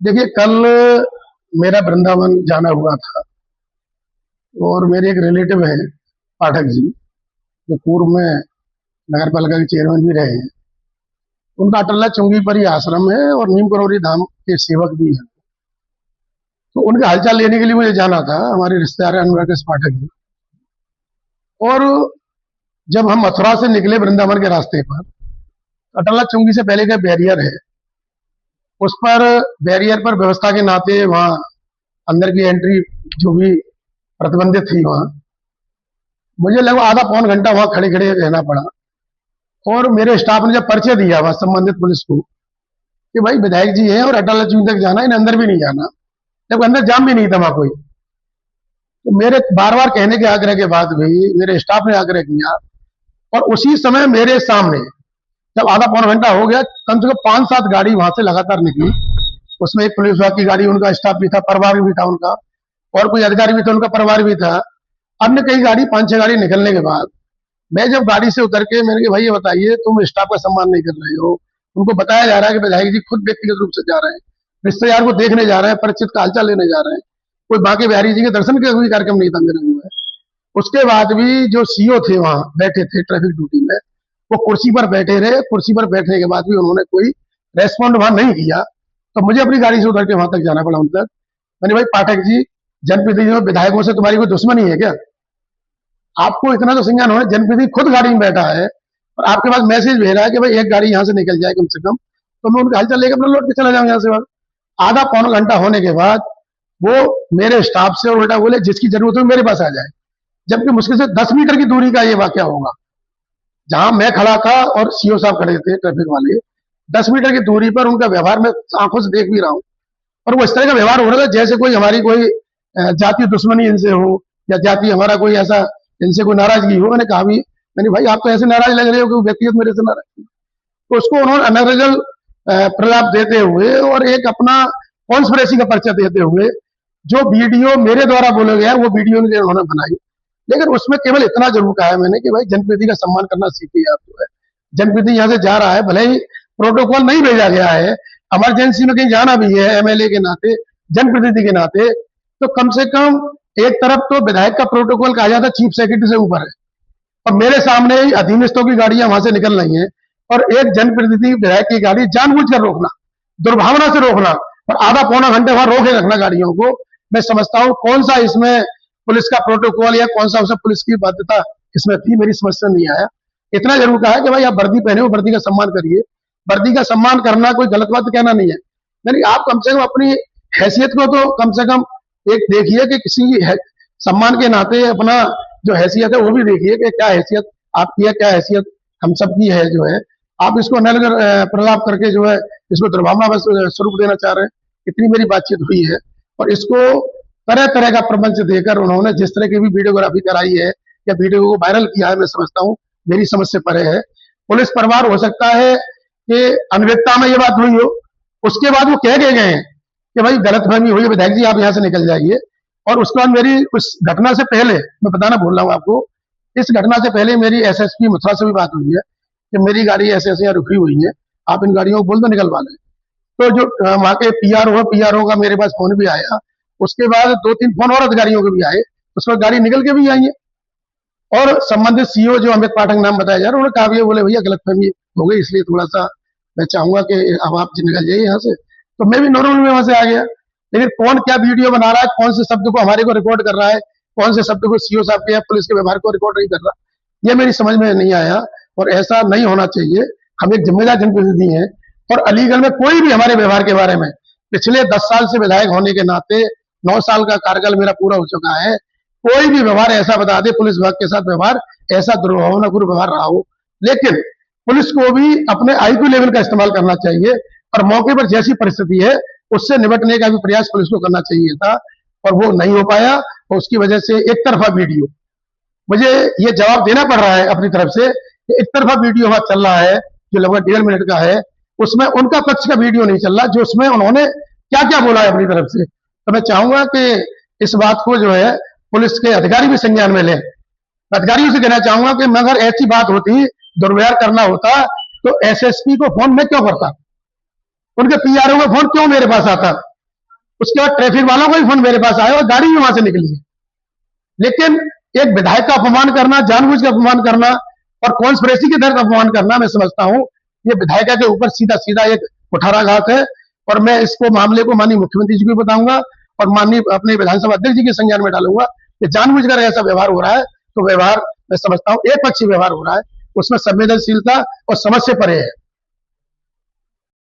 देखिए, कल मेरा वृंदावन जाना हुआ था और मेरे एक रिलेटिव हैं, पाठक जी, जो पूर्व में नगर पालिका के चेयरमैन भी रहे हैं। उनका अटल्ला चुंगी पर ही आश्रम है और नीम करोली धाम के सेवक भी हैं। तो उनका हालचाल लेने के लिए मुझे जाना था। हमारे रिश्तेदार हैं अनुराग पाठक जी। और जब हम मथुरा से निकले वृंदावन के रास्ते पर, अटल्ला चुंगी से पहले का बैरियर है, उस पर बैरियर पर व्यवस्था के नाते वहां अंदर की एंट्री जो भी प्रतिबंधित थी, वहां मुझे लगभग आधा पौन घंटा वहां खड़े खड़े रहना पड़ा। और मेरे स्टाफ ने जब परिचय दिया वहां संबंधित पुलिस को कि भाई विधायक जी हैं और अटल चौक तक जाना है, इन्हें अंदर भी नहीं जाना, जब अंदर जाम भी नहीं था वहां कोई। तो मेरे बार बार कहने के आग्रह के बाद भी मेरे स्टाफ ने आग्रह किया और उसी समय मेरे सामने जब आधा पौन घंटा हो गया, कम से कम 5-7 गाड़ी वहां से लगातार निकली। उसमें एक पुलिस विभाग की गाड़ी, उनका स्टाफ भी था, परिवार भी था उनका, और कोई अधिकारी भी था, उनका परिवार भी था। अन्य कई गाड़ी, 5-6 गाड़ी निकलने के बाद मैं जब गाड़ी से उतर के मैंने कहा भाई ये बताइए, तुम स्टाफ का सम्मान नहीं कर रहे हो। उनको बताया जा रहा है कि विधायक जी खुद व्यक्तिगत रूप से जा रहे हैं, रिश्तेदार को देखने जा रहे हैं, परिचित का हालचाल लेने जा रहे हैं, कोई बांके बिहारी जी के दर्शन का कोई कार्यक्रम नहीं था मेरे हुए। उसके बाद भी जो सीओ थे वहां बैठे थे ट्रैफिक ड्यूटी में, वो कुर्सी पर बैठे रहे। कुर्सी पर बैठने के बाद भी उन्होंने कोई रेस्पॉन्ड वहां नहीं किया। तो मुझे अपनी गाड़ी से उतर के वहां तक जाना पड़ा उन तक। मैंने भाई पाठक जी, जनप्रतिनिधियों विधायकों से तुम्हारी कोई दुश्मनी है क्या? आपको इतना तो संज्ञान होना, जनप्रतिनिधि खुद गाड़ी में बैठा है और आपके पास मैसेज भेज रहा है कि भाई एक गाड़ी यहाँ से निकल जाए कम से कम, तो मैं उनका हालचाल लेकर अपना लौट के चला जाऊँ यहाँ से। आधा पौना घंटा होने के बाद वो मेरे स्टाफ से और उल्टा बोले जिसकी जरूरत हो मेरे पास आ जाए, जबकि मुश्किल से 10 मीटर की दूरी का ये वाक्य होगा। जहां मैं खड़ा था और सीओ साहब खड़े थे ट्रैफिक वाले, 10 मीटर की दूरी पर उनका व्यवहार मैं आंखों से देख भी रहा हूँ। और वो इस तरह का व्यवहार हो रहा था जैसे कोई हमारी कोई जातीय दुश्मनी इनसे हो, या जाति हमारा कोई ऐसा इनसे कोई नाराजगी हो। मैंने कहा भी, मैंने भाई आप तो ऐसे नाराज लग रहे हो कि व्यक्तिगत मेरे से नाराज। तो उसको उन्होंने अनर्गल प्रलाप देते हुए और एक अपना कॉन्स्पिरेसी का पर्चा देते हुए जो वीडियो मेरे द्वारा बोला गया वो वीडियो उन्होंने बनाई। लेकिन उसमें केवल इतना जरूर कहा है मैंने कि भाई जनप्रतिनिधि का सम्मान करना सीखिए आप। जो है जनप्रतिनिधि यहाँ से जा रहा है, भले ही प्रोटोकॉल नहीं भेजा गया है, इमरजेंसी में कहीं जाना भी है एमएलए के नाते, जनप्रतिनिधि के नाते, तो कम से कम एक तरफ तो विधायक का प्रोटोकॉल कहा जाता है चीफ सेक्रेटरी से ऊपर है, और मेरे सामने ही अधीनस्थों की गाड़ियां वहां से निकल रही हैं और एक जनप्रतिनिधि विधायक की गाड़ी जानबूझकर रोकना, दुर्भावना से रोकना और आधा पौना घंटे वहां रोके रखना गाड़ियों को। मैं समझता हूं कौन सा इसमें पुलिस का प्रोटोकॉल या कौन सा उसमें पुलिस की बाध्यता इसमें थी, मेरी समझ में नहीं आया। इतना जरूर कहा कि भाई आप वर्दी पहने हो, वर्दी का सम्मान करिए। वर्दी का सम्मान करना कोई गलत बात कहना नहीं है, यानी आप कम से कम अपनी हैसियत को तो कम से कम एक देखिए कि किसी सम्मान के नाते अपना जो हैसियत है वो भी देखिए कि क्या हैसियत आपकी है, क्या हैसियत हम सबकी है। जो है आप इसको अनर्गल प्रलाप करके जो है इसको दुर्भावना स्वरूप देना चाह रहे हैं। इतनी मेरी बातचीत हुई है और इसको तरह तरह का प्रपंच देकर उन्होंने जिस तरह की भी वीडियोग्राफी कराई है या वीडियो को वायरल किया है, मैं समझता हूँ मेरी समझ से परे है। पुलिस परिवार हो सकता है कि अनभिज्ञता में ये बात हुई हो, उसके बाद वो कह के गए हैं कि भाई गलतफहमी हुई है, विधायक जी आप यहाँ से निकल जाइए। और उसके बाद मेरी उस घटना से पहले, मैं बताना भूल रहा हूँ आपको, इस घटना से पहले मेरी एसएसपी मथुरा से भी बात हुई है कि मेरी गाड़ी ऐसे ऐसे यहाँ रुकी हुई है, आप इन गाड़ियों को बोल दो निकलवा लें। तो जो वहाँ के पीआरओ का मेरे पास फोन भी आया। उसके बाद 2-3 फोन और अधिकारियों के भी आए, उस पर गाड़ी निकल के भी आई है। और संबंधित सीओ जो अमित पाठक नाम बताया जा रहा है, उन्होंने कहा बोले भैया गलतफहमी हो गई, इसलिए थोड़ा सा मैं चाहूंगा कि अब आप निकल जाइए यहाँ से। तो मैं भी नॉर्मल में वहां से आ गया। लेकिन कौन क्या वीडियो बना रहा है, कौन से शब्द को हमारे को रिकॉर्ड कर रहा है, कौन से शब्द को सीओ साहब के या पुलिस के व्यवहार को रिकॉर्ड नहीं कर रहा, ये मेरी समझ में नहीं आया और ऐसा नहीं होना चाहिए। हम एक जिम्मेदार जनप्रतिनिधि हैं और अलीगढ़ में कोई भी हमारे व्यवहार के बारे में, पिछले 10 साल से विधायक होने के नाते 9 साल का कार्यकाल मेरा पूरा हो चुका है, कोई भी व्यवहार ऐसा बता दे पुलिस विभाग के साथ व्यवहार ऐसा दुर्भावनापूर्ण व्यवहार रहा हो। लेकिन पुलिस को भी अपने आईक्यू लेवल का इस्तेमाल करना चाहिए और मौके पर जैसी परिस्थिति है उससे निपटने का भी प्रयास पुलिस को करना चाहिए था, और वो नहीं हो पाया। और उसकी वजह से एक तरफा वीडियो, मुझे ये जवाब देना पड़ रहा है अपनी तरफ से कि एक तरफा वीडियो वहां चल रहा है जो लगभग 1.5 मिनट का है, उसमें उनका पक्ष का वीडियो नहीं चल रहा जो उसमें उन्होंने क्या क्या बोला है अपनी तरफ से। तो मैं चाहूंगा कि इस बात को जो है पुलिस के अधिकारी भी संज्ञान में लें। अधिकारियों से कहना चाहूंगा कि मगर ऐसी बात होती, दुर्व्यवहार करना होता तो एसएसपी को फोन में क्यों करता, उनके पीआरओ का फोन क्यों मेरे पास आता? उसके बाद ट्रैफिक वालों का भी फोन मेरे पास आया और गाड़ी भी वहां से निकली है। लेकिन एक विधायक का अपमान करना, जानबूझ के अपमान करना और कॉन्स्पिरेसी के तहत अपमान करना, मैं समझता हूं ये विधायिका के ऊपर सीधा सीधा एक कुठाराघात है। और मैं इसको मामले को माननीय मुख्यमंत्री जी को बताऊंगा और माननीय अपने विधानसभा अध्यक्ष जी के संज्ञान में डालूंगा कि जानबूझकर ऐसा व्यवहार हो रहा है। तो व्यवहार मैं समझता हूं एक पक्षी व्यवहार हो रहा है, उसमें संवेदनशीलता और समझ से परे है।